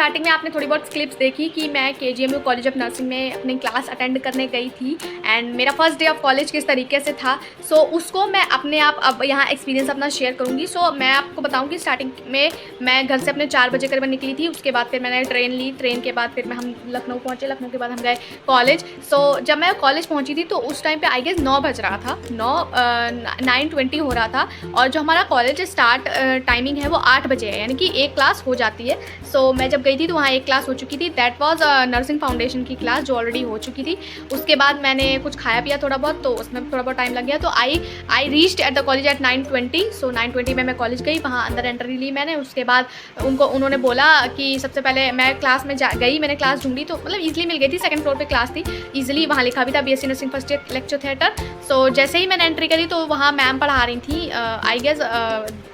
Starting में आपने थोड़ी बहुत क्लिप्स देखी कि मैं KGMU कॉलेज ऑफ नर्सिंग में अपनी क्लास अटेंड करने गई थी एंड मेरा फर्स्ट डे ऑफ कॉलेज किस तरीके से था। सो उसको मैं अपने आप अब यहाँ एक्सपीरियंस अपना शेयर करूँगी। सो मैं आपको बताऊँ कि स्टार्टिंग में मैं घर से अपने 4 बजे करीबन निकली थी। उसके बाद फिर मैंने ट्रेन ली, ट्रेन के बाद फिर हम लखनऊ पहुँचे, लखनऊ के बाद हम गए कॉलेज। सो जब मैं कॉलेज पहुँची थी तो उस टाइम पर आई गेस 9 बज रहा था, 9:20 हो रहा था। और जो हमारा कॉलेज स्टार्ट टाइमिंग है वो 8 बजे है, यानी कि एक क्लास हो जाती है। सो मैं जब गई थी तो वहाँ एक क्लास हो चुकी थी, दैट वाज नर्सिंग फाउंडेशन की क्लास जो ऑलरेडी हो चुकी थी। उसके बाद मैंने कुछ खाया पिया थोड़ा बहुत, तो उसमें थोड़ा बहुत टाइम लग गया। तो I reached at the college eight 9:20। सो 9:20 में मैं कॉलेज गई, वहाँ अंदर एंट्री ली मैंने। उसके बाद उन्होंने बोला कि सबसे पहले मैं क्लास में गई, मैंने क्लास ढूंढी तो मतलब ईजिली मिल गई थी, सेकंड फ्लोर पे क्लास थी, ईजिली वहाँ लिखा भी था BSc nursing first year lecture theatre. So जैसे ही मैंने एंट्री करी तो वहाँ मैम पढ़ा रही थी, आई गेस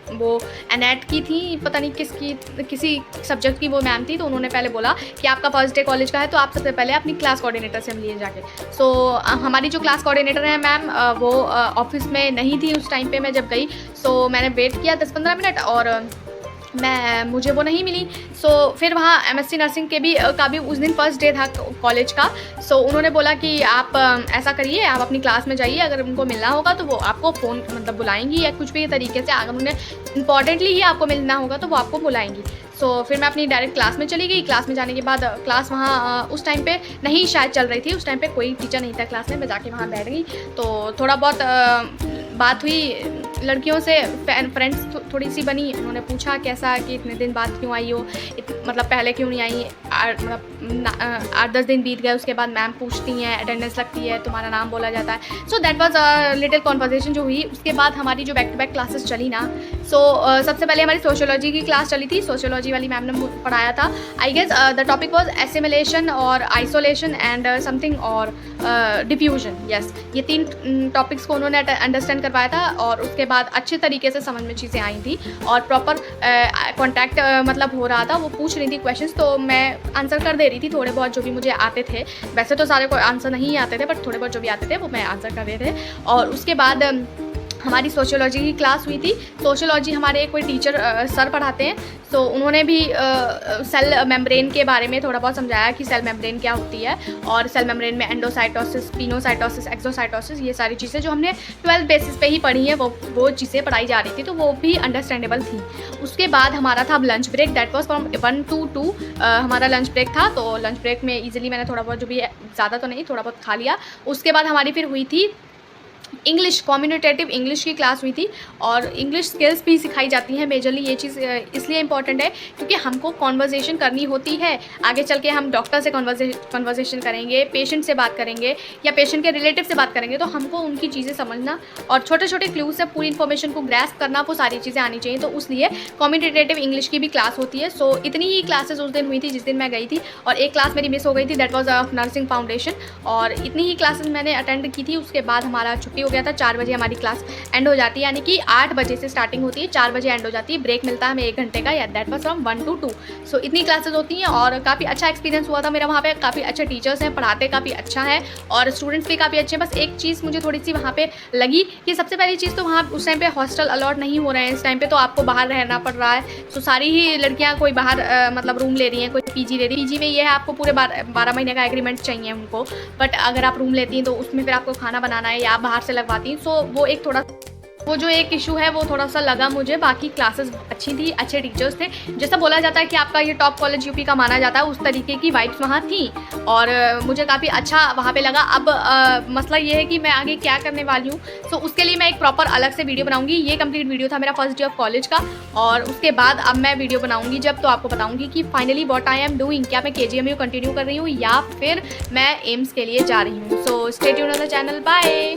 वो एनेट की थी, पता नहीं किसी सब्जेक्ट की वो मैम थी। तो उन्होंने पहले बोला कि आपका फर्स्ट डे कॉलेज का है तो आप सबसे पहले अपनी क्लास कोऑर्डिनेटर से मिलिए जाके। सो हमारी जो क्लास कोऑर्डिनेटर है मैम, वो ऑफिस में नहीं थी उस टाइम पे मैं जब गई। सो मैंने वेट किया 10-15 मिनट और मुझे वो नहीं मिली। सो फिर वहाँ MSc नर्सिंग का भी उस दिन फर्स्ट डे था कॉलेज का। सो उन्होंने बोला कि आप ऐसा करिए, आप अपनी क्लास में जाइए, अगर उनको मिलना होगा तो वो आपको फ़ोन मतलब बुलाएंगी या कुछ भी तरीके से, अगर उन्हें इंपॉर्टेंटली ही आपको मिलना होगा तो वो आपको बुलाएंगी। सो फिर मैं अपनी डायरेक्ट क्लास में चली गई। क्लास में जाने के बाद क्लास वहाँ उस टाइम पे नहीं शायद चल रही थी, उस टाइम पे कोई टीचर नहीं था क्लास में। मैं जाके वहाँ बैठ गई तो थोड़ा बहुत बात हुई लड़कियों से, फ्रेंड्स थोड़ी सी बनी। उन्होंने पूछा कैसा कि इतने दिन बाद क्यों आई हो, मतलब पहले क्यों नहीं आई, मतलब 8-10 दिन बीत गए। उसके बाद मैम पूछती हैं, अटेंडेंस लगती है, तुम्हारा नाम बोला जाता है। So that was a little conversation जो हुई। उसके बाद हमारी जो बैक टू बैक क्लासेस चली ना, सो सबसे पहले हमारी सोशियोलॉजी की क्लास चली थी। सोशियोलॉजी वाली मैम ने पढ़ाया था, I guess the topic was assimilation और आइसोलेशन एंड समथिंग और डिफ्यूजन। यस, ये 3 टॉपिक्स को उन्होंने अंडरस्टैंड करवाया था और उसके बाद अच्छे तरीके से समझ में चीज़ें आई थी और प्रॉपर कॉन्टैक्ट मतलब हो रहा था। वो पूछ रही थी क्वेश्चंस तो मैं आंसर कर दे रही थी थोड़े बहुत जो भी मुझे आते थे। वैसे तो सारे को आंसर नहीं आते थे, बट थोड़े बहुत जो भी आते थे वो मैं आंसर कर रहे थे। और उसके बाद हमारी सोशियोलॉजी की क्लास हुई थी। सोशियोलॉजी हमारे कोई टीचर सर पढ़ाते हैं। सो उन्होंने भी सेल मेम्ब्रेन के बारे में थोड़ा बहुत समझाया कि सेल मेम्ब्रेन क्या होती है और सेल मेम्ब्रेन में एंडोसाइटोसिस, पिनोसाइटोसिस, एक्सोसाइटोसिस, ये सारी चीज़ें जो हमने 12th बेसिस पे ही पढ़ी हैं वो चीज़ें पढ़ाई जा रही थी, तो वो भी अंडरस्टैंडेबल थी। उसके बाद हमारा था lunch break, that was from 1 to 2 हमारा लंच ब्रेक था। तो लंच ब्रेक में ईजिली मैंने थोड़ा बहुत जो भी ज़्यादा तो नहीं, थोड़ा बहुत खा लिया। उसके बाद हमारी फिर हुई थी इंग्लिश, कम्युनिकेटिव इंग्लिश की क्लास हुई थी और इंग्लिश स्किल्स भी सिखाई जाती हैं। मेजरली ये चीज़ इसलिए इंपॉर्टेंट है क्योंकि हमको कॉन्वर्जेशन करनी होती है। आगे चल के हम डॉक्टर से कॉन्वर्जेशन करेंगे, पेशेंट से बात करेंगे या पेशेंट के रिलेटिव से बात करेंगे, तो हमको उनकी चीज़ें समझना और छोटे छोटे क्लूज से पूरी इन्फॉर्मेशन को ग्रैस्प करना, वो सारी चीज़ें आनी चाहिए। तो उसलिए कम्युनिकेटिव इंग्लिश की भी क्लास होती है। सो इतनी ही क्लासेस उस दिन हुई थी जिस दिन मैं गई थी और एक क्लास मेरी मिस हो गई थी, that was of nursing foundation, और इतनी ही क्लासेस मैंने अटेंड की थी। उसके बाद हमारा छुट्टी हो गया था, 4 बजे हमारी क्लास एंड हो जाती है, यानी कि 8 बजे से स्टार्टिंग होती है, 4 बजे एंड हो जाती है। ब्रेक मिलता है हमें 1 घंटे का, या दैट वाज फ्रॉम 1 to 2। सो इतनी क्लासेस होती हैं और काफ़ी अच्छा एक्सपीरियंस हुआ था मेरा वहाँ पे। काफ़ी अच्छे टीचर्स हैं, पढ़ाते काफ़ी अच्छा है और स्टूडेंट्स भी काफ़ी अच्छे हैं। बस एक चीज़ मुझे थोड़ी सी वहाँ पे लगी कि सबसे पहली चीज़ तो वहाँ उस टाइम पे हॉस्टल अलॉट नहीं हो रहे हैं इस टाइम पे, तो आपको बाहर रहना पड़ रहा है। सो सारी ही लड़कियाँ कोई बाहर मतलब रूम ले रही हैं, कोई PG ले रही है। PG में ये है आपको पूरे 12 महीने का एग्रीमेंट चाहिए उनको, बट अगर आप रूम लेती हैं तो उसमें फिर आपको खाना बनाना है या आप बाहर से लगवाती हैं। सो वो जो एक इशू है वो थोड़ा सा लगा मुझे। बाकी क्लासेस अच्छी थी, अच्छे टीचर्स थे। जैसा बोला जाता है कि आपका ये टॉप कॉलेज यूपी का माना जाता है, उस तरीके की वाइब्स वहाँ थी और मुझे काफ़ी अच्छा वहाँ पे लगा। अब मसला ये है कि मैं आगे क्या करने वाली हूँ, सो उसके लिए मैं एक प्रॉपर अलग से वीडियो बनाऊँगी। ये कंप्लीट वीडियो था मेरा फर्स्ट डे ऑफ कॉलेज का, और उसके बाद अब मैं वीडियो बनाऊँगी जब, तो आपको बताऊँगी कि finally what I am doing, क्या मैं KGMU कंटिन्यू कर रही हूँ या फिर मैं एम्स के लिए जा रही हूँ। So stay tuned on the channel, bye.